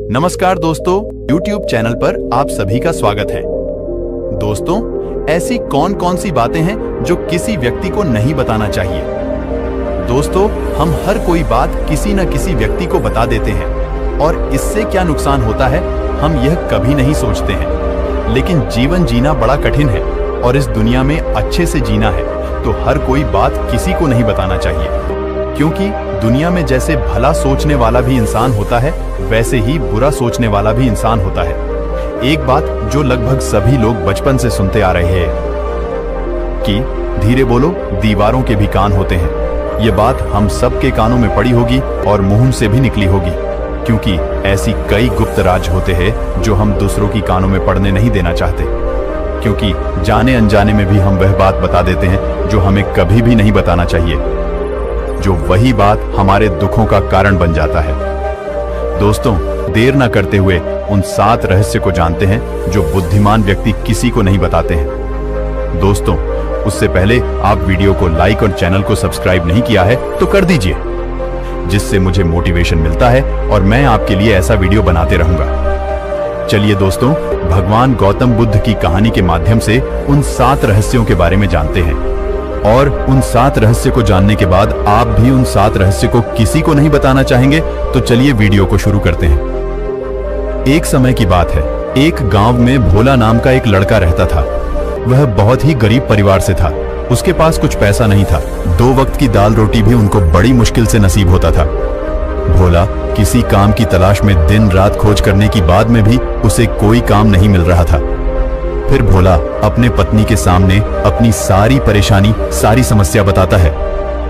नमस्कार दोस्तों, YouTube channel पर आप सभी का स्वागत है। दोस्तों, ऐसी कौन कौन सी बातें हैं जो किसी व्यक्ति को नहीं बताना चाहिए। दोस्तों, हम हर कोई बात किसी न किसी व्यक्ति को बता देते हैं और इससे क्या नुकसान होता है हम यह कभी नहीं सोचते हैं। लेकिन जीवन जीना बड़ा कठिन है और इस दुनिया में अच्छे से जीना है तो हर कोई बात किसी को नहीं बताना चाहिए, क्योंकि दुनिया में जैसे भला सोचने वाला भी इंसान होता है वैसे ही बुरा सोचने वाला भी इंसान होता है। एक बात जो लगभग सभी लोग बचपन से सुनते आ रहे हैं कि धीरे बोलो दीवारों के भी कान होते हैं। ये बात हम सबके कानों में पड़ी होगी और मुंह से भी निकली होगी, क्योंकि ऐसी कई गुप्त राज होते हैं जो हम दूसरों की कानों में पड़ने नहीं देना चाहते, क्योंकि जाने अनजाने में भी हम वह बात बता देते हैं जो हमें कभी भी नहीं बताना चाहिए, जो वही बात हमारे दुखों का कारण बन जाता है। दोस्तों, देर न करते हुए उन 7 रहस्य को जानते हैं जो बुद्धिमान व्यक्ति किसी को नहीं बताते हैं। दोस्तों, उससे पहले आप वीडियो को लाइक और चैनल को सब्सक्राइब नहीं किया है तो कर दीजिए, जिससे मुझे मोटिवेशन मिलता है और मैं आपके लिए ऐसा वीडियो बनाते रहूंगा। चलिए दोस्तों, भगवान गौतम बुद्ध की कहानी के माध्यम से उन 7 रहस्यों के बारे में जानते हैं और उन 7 रहस्य को जानने के बाद आप भी उन 7 रहस्य को किसी को नहीं बताना चाहेंगे तो चलिए वीडियो को शुरू करते हैं। एक समय की बात है, एक गांव में भोला नाम का एक लड़का रहता था। वह बहुत ही गरीब परिवार से था। उसके पास कुछ पैसा नहीं था। 2 वक्त की दाल रोटी भी उनको बड़ी मुश्किल से नसीब होता था। भोला किसी काम की तलाश में दिन रात खोज करने की बाद में भी उसे कोई काम नहीं मिल रहा था। फिर भोला अपने पत्नी के सामने अपनी सारी परेशानी, सारी समस्या बताता है।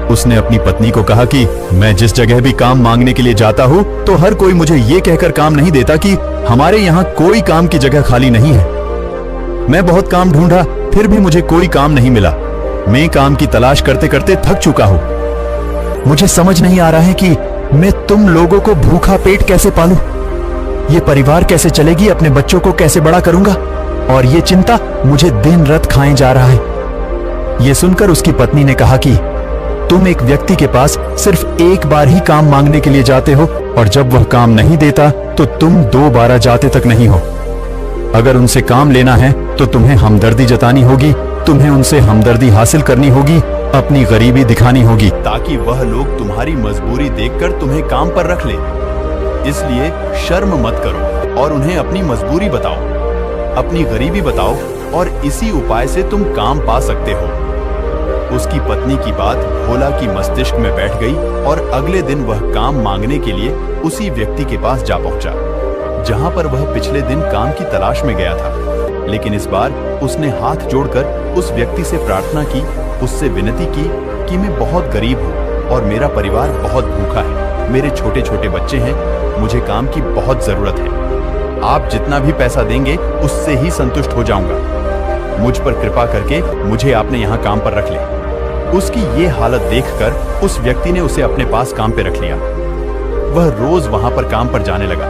उसने अपनी पत्नी को कहा कि मैं जिस जगह भी काम मांगने के लिए जाता हूँ तो हर कोई मुझे ये कहकर काम नहीं देता कि हमारे यहाँ कोई काम की जगह खाली नहीं है। मैं बहुत काम ढूंढा फिर भी मुझे कोई काम नहीं मिला। मैं काम की तलाश करते करते थक चुका हूँ। मुझे समझ नहीं आ रहा है कि मैं तुम लोगों को भूखा पेट कैसे पालूं, ये परिवार कैसे चलेगी, अपने बच्चों को कैसे बड़ा करूंगा, और ये चिंता मुझे दिन रात खाए जा रहा है। ये सुनकर उसकी पत्नी ने कहा कि तुम एक व्यक्ति के पास सिर्फ एक बार ही काम मांगने के लिए जाते हो और जब वह काम नहीं देता तो तुम दोबारा जाते तक नहीं हो। अगर उनसे काम लेना है तो तुम्हें हमदर्दी जतानी होगी, तुम्हें उनसे हमदर्दी हासिल करनी होगी, अपनी गरीबी दिखानी होगी, ताकि वह लोग तुम्हारी मजबूरी देखकर तुम्हें काम पर रख ले। इसलिए शर्म मत करो और उन्हें अपनी मजबूरी बताओ, अपनी गरीबी बताओ और इसी उपाय से तुम काम पा सकते हो। उसकी पत्नी की बात भोला की मस्तिष्क में बैठ गई और अगले दिन वह काम मांगने के लिए उसी व्यक्ति के पास जा पहुंचा, जहां पर वह पिछले दिन काम की तलाश में गया था। लेकिन इस बार उसने हाथ जोड़कर उस व्यक्ति से प्रार्थना की, उससे विनती की कि मैं बहुत गरीब हूँ और मेरा परिवार बहुत भूखा है, मेरे छोटे छोटे बच्चे हैं, मुझे काम की बहुत जरूरत है। आप जितना भी पैसा देंगे उससे ही संतुष्ट हो जाऊंगा। मुझ पर कृपा करके मुझे आपने यहाँ काम पर रख ले। उसकी ये हालत देखकर उस व्यक्ति ने उसे अपने पास काम पे रख लिया। वह रोज वहां पर काम पर जाने लगा।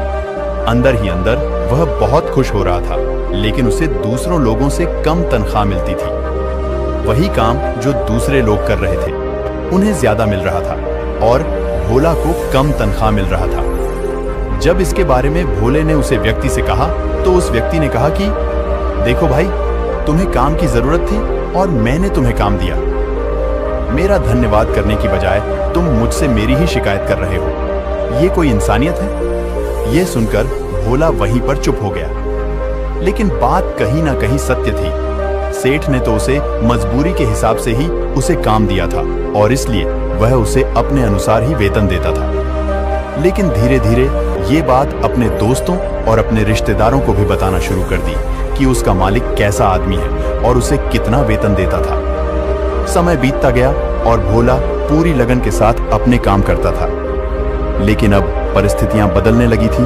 अंदर ही अंदर वह बहुत खुश हो रहा था, लेकिन उसे दूसरों लोगों से कम तनख्वाह मिलती थी। वही काम जो दूसरे लोग कर रहे थे उन्हें ज्यादा मिल रहा था और भोला को कम तनख्वाह मिल रहा था। जब इसके बारे में भोले ने उसे व्यक्ति से कहा तो उस व्यक्ति ने कहा कि देखो भाई, तुम्हें काम की जरूरत थी और मैंने तुम्हें काम दिया। मेरा धन्यवाद करने की बजाय तुम मुझसे मेरी ही शिकायत कर रहे हो। ये कोई इंसानियत है? यह सुनकर भोला वहीं पर चुप हो गया। लेकिन बात कहीं ना कहीं सत्य थी। सेठ ने तो उसे मजबूरी के हिसाब से ही उसे काम दिया था और इसलिए वह उसे अपने अनुसार ही वेतन देता था। लेकिन धीरे धीरे ये बात अपने दोस्तों और अपने रिश्तेदारों को भी बताना शुरू कर दी कि उसका मालिक कैसा आदमी है और उसे कितना वेतन देता था। समय बीतता गया और भोला पूरी लगन के साथ अपने काम करता था। लेकिन अब परिस्थितियां बदलने लगी थी।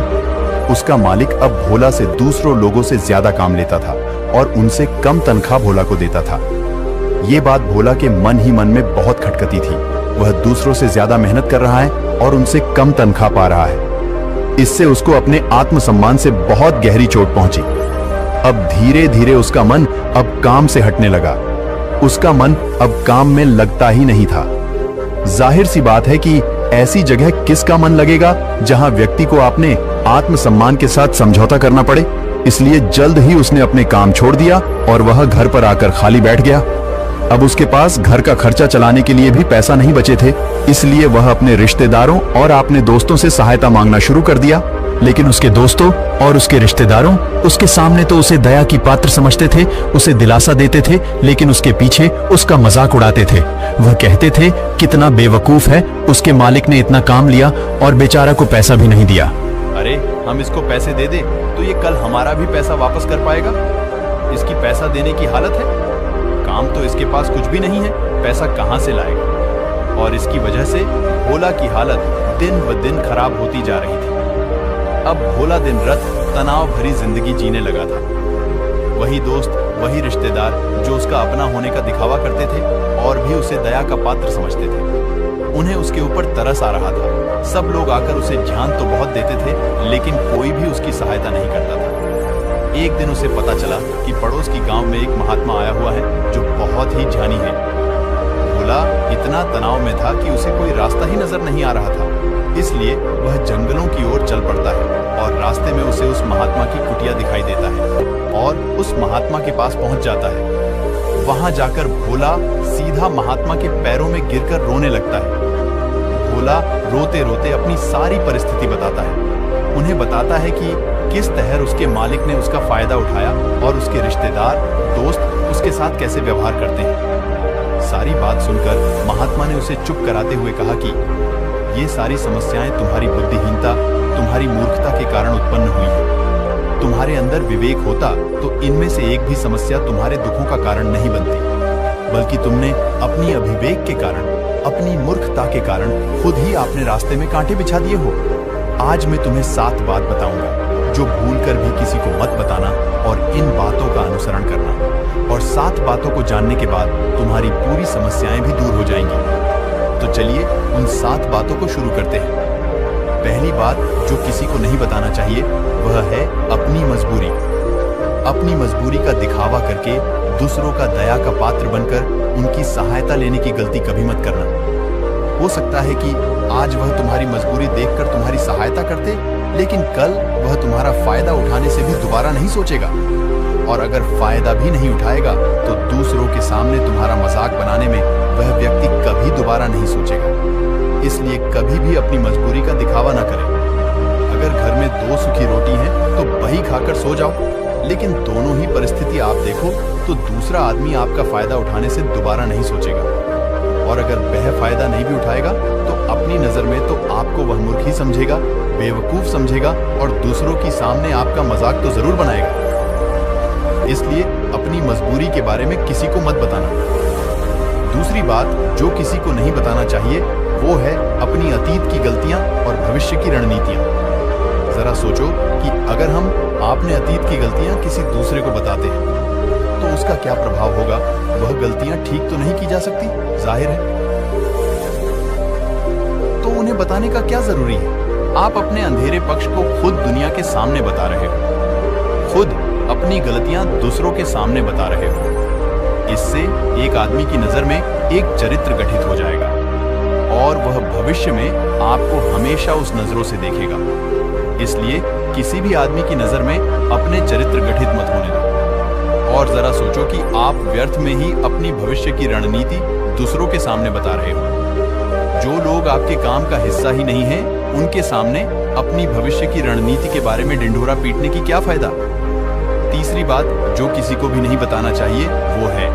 उसका मालिक अब भोला से दूसरों लोगों से ज्यादा काम लेता था और उनसे कम तनख्वाह भोला को देता था। ये बात भोला के मन ही मन में बहुत खटकती थी। वह दूसरों से ज्यादा मेहनत कर रहा है और उनसे कम तनख्वाह पा रहा है। इससे उसको अपने आत्मसम्मान से बहुत गहरी चोट पहुंची। अब धीरे धीरे उसका मन अब काम से हटने लगा। उसका मन अब काम में लगता ही नहीं था। जाहिर सी बात है कि ऐसी जगह किसका मन लगेगा जहां व्यक्ति को आपने आत्मसम्मान के साथ समझौता करना पड़े, इसलिए जल्द ही उसने अपने काम छोड़ दिया और वह घर पर आकर खाली बैठ गया। अब उसके पास घर का खर्चा चलाने के लिए भी पैसा नहीं बचे थे, इसलिए वह अपने रिश्तेदारों और अपने दोस्तों से सहायता मांगना शुरू कर दिया। लेकिन उसके दोस्तों और उसके रिश्तेदारों उसके सामने तो उसे दया की पात्र समझते थे, उसे दिलासा देते थे, लेकिन उसके पीछे उसका मजाक उड़ाते थे। वह कहते थे कितना बेवकूफ है, उसके मालिक ने इतना काम लिया और बेचारा को पैसा भी नहीं दिया। अरे हम इसको पैसे दे दे तो ये कल हमारा भी पैसा वापस कर पाएगा। इसकी पैसा देने की हालत है, काम तो इसके पास कुछ भी नहीं है, पैसा कहाँ से लाएगा। और इसकी वजह से भोला की हालत दिन ब दिन खराब होती जा रही थी। अब भोला दिन रात तनाव भरी जिंदगी जीने लगा था। वही दोस्त, वही रिश्तेदार जो उसका अपना होने का दिखावा करते थे और भी उसे दया का पात्र समझते थे, उन्हें उसके ऊपर तरस आ रहा था। सब लोग आकर उसे ध्यान तो बहुत देते थे, लेकिन कोई भी उसकी सहायता नहीं करता था। एक दिन उसे पता चला कि पड़ोस की गांव में एक महात्मा आया हुआ है जो बहुत ही ध्यानी है। भोला इतना तनाव में था कि उसे कोई रास्ता ही नजर नहीं आ रहा था, इसलिए वह जंगलों की ओर चल पड़ता है और रास्ते में उसे उस महात्मा की कुटिया दिखाई देता है और उस महात्मा के पास पहुंच जाता है। वहां जाकर भोला सीधा महात्मा के पैरों में गिरकर रोने लगता है। भोला रोते रोते अपनी सारी परिस्थिति बताता है। उन्हें बताता है कि किस तरह उसके मालिक ने उसका फायदा उठाया और उसके रिश्तेदार, दोस्त उसके साथ कैसे व्यवहार करते हैं। सारी बात सुनकर महात्मा ने उसे चुप कराते हुए कहा कि ये सारी समस्याएं तुम्हारी बुद्धिहीनता, तुम्हारी मूर्खता के कारण उत्पन्न हुई है। तुम्हारे अंदर विवेक होता तो इनमें से एक भी समस्या तुम्हारे दुखों का कारण नहीं बनती, बल्कि तुमने अपनी अभिवेक के कारण, अपनी मूर्खता के कारण खुद ही अपने रास्ते में कांटे बिछा दिए हो। आज मैं तुम्हें 7 बात बताऊंगा जो भूलकर भी किसी को मत बताना और इन बातों का अनुसरण करना, और 7 बातों को जानने के बाद तुम्हारी पूरी समस्याएं भी दूर हो जाएंगी। तो चलिए उन 7 बातों को शुरू करते हैं। पहली बात जो किसी को नहीं बताना चाहिए वह है अपनी मजबूरी। अपनी मजबूरी का दिखावा करके दूसरों का दया का पात्र बनकर उनकी सहायता लेने की गलती कभी मत करना। हो सकता है कि आज वह तुम्हारी मजबूरी देखकर तुम्हारी सहायता करते, लेकिन कल वह तुम्हारा फायदा उठाने से भी दोबारा नहीं सोचेगा, और अगर फायदा भी नहीं उठाएगा तो दूसरों के सामने तुम्हारा मजाक बनाने में वह व्यक्ति कभी दोबारा नहीं सोचेगा। इसलिए कभी भी अपनी मजबूरी का दिखावा ना करें। अगर घर में 2 सूखी रोटी हैं तो वही खाकर सो जाओ, लेकिन दोनों ही परिस्थिति आप देखो तो दूसरा आदमी आपका फायदा उठाने से दोबारा नहीं सोचेगा, और अगर वह फायदा नहीं भी उठाएगा तो अपनी नजर में तो आपको वह मूर्ख ही समझेगा, बेवकूफ समझेगा, और दूसरों के सामने आपका मजाक तो जरूर बनाएगा। इसलिए अपनी मजबूरी के बारे में किसी को मत बताना। दूसरी बात जो किसी को नहीं बताना चाहिए वो है अपनी अतीत की गलतियां और भविष्य की रणनीतियां। जरा सोचो कि अगर हम आपने अतीत की गलतियां किसी दूसरे को बताते हैं तो उसका क्या प्रभाव होगा। वह गलतियां ठीक तो नहीं की जा सकती, जाहिर है, तो उन्हें बताने का क्या जरूरी है। आप अपने अंधेरे पक्ष को खुद दुनिया के सामने बता रहे हो, खुद अपनी गलतियां दूसरों के सामने बता रहे हो। इससे एक आदमी की नजर में एक चरित्र गठित हो जाएगा और वह भविष्य में आपको हमेशा उस नजरों से देखेगा। इसलिए किसी भी आदमी की नजर में अपने चरित्र गठित मत होने दो। और जरा सोचो कि आप व्यर्थ में ही अपनी भविष्य की रणनीति दूसरों के सामने बता रहे हो। जो लोग आपके काम का हिस्सा ही नहीं है, उनके सामने अपनी भविष्य की रणनीति के बारे में ढिंढोरा पीटने की क्या फायदा। तीसरी बात जो किसी को भी नहीं बताना चाहिए वो है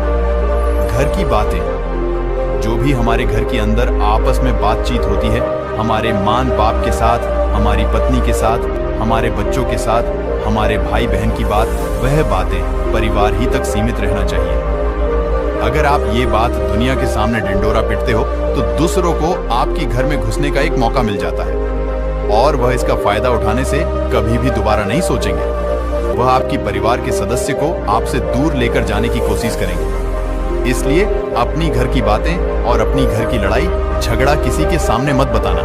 घर की बातें। जो भी हमारे घर के अंदर आपस में बातचीत होती है, हमारे माँ बाप के साथ, हमारी पत्नी के साथ, हमारे बच्चों के साथ, हमारे भाई बहन की बात, वह बातें परिवार ही तक सीमित रहना चाहिए। अगर आप ये बात दुनिया के सामने ढिंढोरा पीटते हो तो दूसरों को आपके घर में घुसने का एक मौका मिल जाता है और वह इसका फायदा उठाने से कभी भी दोबारा नहीं सोचेंगे। वह आपकी परिवार के सदस्य को आपसे दूर लेकर जाने की कोशिश करेंगे। इसलिए अपनी घर की बातें और अपनी घर की लड़ाई झगड़ा किसी के सामने मत बताना।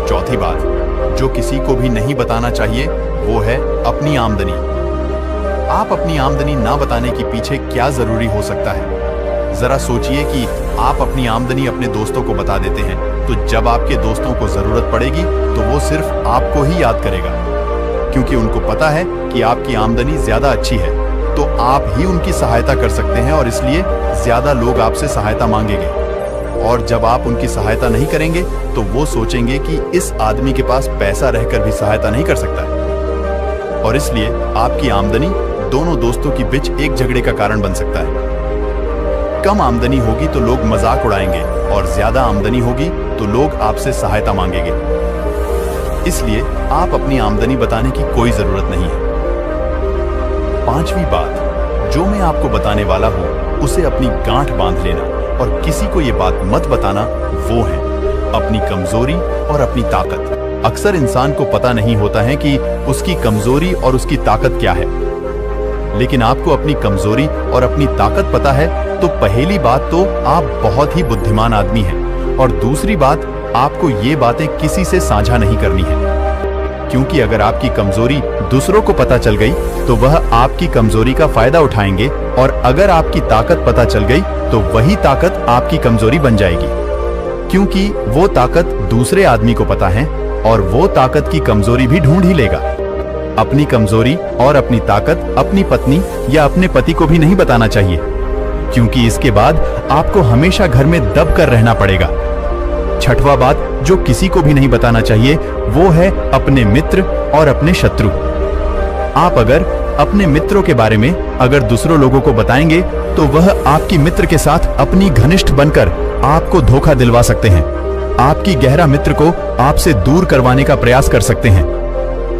चौथी बात जो किसी को भी नहीं बताना चाहिए वो है अपनी आमदनी। आप अपनी आमदनी ना बताने के पीछे क्या जरूरी हो सकता है। जरा सोचिए कि आप अपनी आमदनी अपने दोस्तों को बता देते हैं, तो जब आपके दोस्तों को जरूरत पड़ेगी तो वो सिर्फ आपको ही याद करेगा, क्योंकि उनको पता है कि आपकी आमदनी ज्यादा अच्छी है, तो आप ही उनकी सहायता कर सकते हैं और इसलिए ज्यादा लोग आपसे सहायता मांगेंगे। और जब आप उनकी सहायता नहीं करेंगे तो वो सोचेंगे कि इस आदमी के पास पैसा रहकर भी सहायता नहीं कर सकता है, और इसलिए आपकी आमदनी दोनों दोस्तों के बीच एक झगड़े का कारण बन सकता है। कम आमदनी होगी तो लोग मजाक उड़ाएंगे और ज्यादा आमदनी होगी तो लोग आपसे सहायता मांगेंगे। इसलिए आप अपनी आमदनी बताने की कोई जरूरत नहीं है। पांचवी बात जो मैं आपको बताने वाला हूं उसे अपनी गांठ बांध लेना और किसी को यह बात मत बताना, वो है अपनी कमजोरी और अपनी ताकत। अक्सर इंसान को पता नहीं होता है कि उसकी कमजोरी और उसकी ताकत क्या है, लेकिन आपको अपनी कमजोरी और अपनी ताकत पता है तो पहली बात तो आप बहुत ही बुद्धिमान आदमी हैं, और दूसरी बात आपको ये बातें किसी से साझा नहीं करनी है, क्योंकि अगर आपकी कमजोरी दूसरों को पता चल गई तो वह आपकी कमजोरी का फायदा उठाएंगे, और अगर आपकी ताकत पता चल गई तो वही ताकत आपकी कमजोरी बन जाएगी, क्योंकि वो ताकत दूसरे आदमी को पता है और वो ताकत की कमजोरी भी ढूंढ ही लेगा। अपनी कमजोरी और अपनी ताकत अपनी पत्नी या अपने पति को भी नहीं बताना चाहिए, क्योंकि इसके बाद आपको हमेशा घर में दब कर रहना पड़ेगा। छठवां बात जो किसी को भी नहीं बताना चाहिए वो है अपने मित्र और अपने शत्रु। आप अगर अपने मित्रों के बारे में अगर दूसरों लोगों को बताएंगे तो वह आपकी मित्र के साथ अपनी घनिष्ठ बनकर आपको धोखा दिलवा सकते हैं, आपकी गहरा मित्र को आपसे दूर करवाने का प्रयास कर सकते हैं।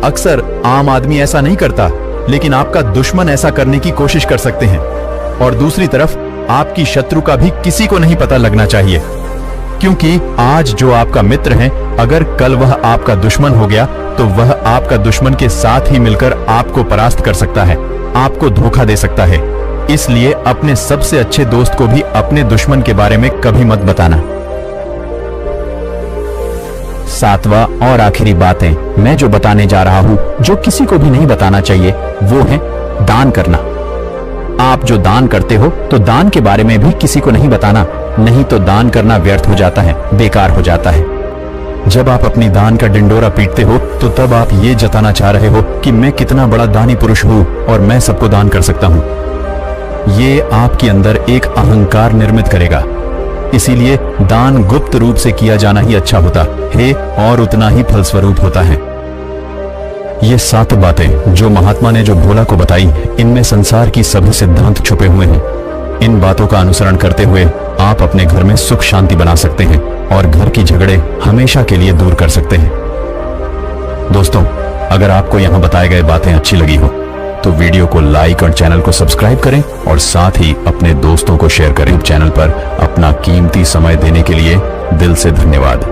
अक्सर आम आदमी ऐसा नहीं करता, लेकिन आपका दुश्मन ऐसा करने की कोशिश कर सकते हैं। और दूसरी तरफ आपकी शत्रु का भी किसी को नहीं पता लगना चाहिए, क्योंकि आज जो आपका मित्र है अगर कल वह आपका दुश्मन हो गया तो वह आपका दुश्मन के साथ ही मिलकर आपको परास्त कर सकता है, आपको धोखा दे सकता है। इसलिए अपने सबसे अच्छे दोस्त को भी अपने दुश्मन के बारे में कभी मत बताना। सातवां और आखिरी बात है मैं जो बताने जा रहा हूं जो किसी को भी नहीं बताना चाहिए, वो है दान करना। आप जो दान करते हो तो दान के बारे में भी किसी को नहीं बताना, नहीं तो दान करना व्यर्थ हो जाता है, बेकार हो जाता है। जब आप अपनी दान का डिंडोरा पीटते हो तो तब आप ये जताना चाह रहे हो कि मैं कितना बड़ा दानी पुरुष हूं और मैं सबको दान कर सकता हूं। ये आपके अंदर एक अहंकार निर्मित करेगा। इसीलिए दान गुप्त रूप से किया जाना ही अच्छा होता है और उतना ही फलस्वरूप होता है। ये 7 बातें जो महात्मा ने जो भोला को बताई, इनमें संसार की सभी सिद्धांत छुपे हुए हैं। इन बातों का अनुसरण करते हुए आप अपने घर में सुख शांति बना सकते हैं और घर की झगड़े हमेशा के लिए दूर कर सकते हैं। दोस्तों, अगर आपको यहां बताए गए बातें अच्छी लगी हो तो वीडियो को लाइक और चैनल को सब्सक्राइब करें और साथ ही अपने दोस्तों को शेयर करें। चैनल पर अपना कीमती समय देने के लिए दिल से धन्यवाद।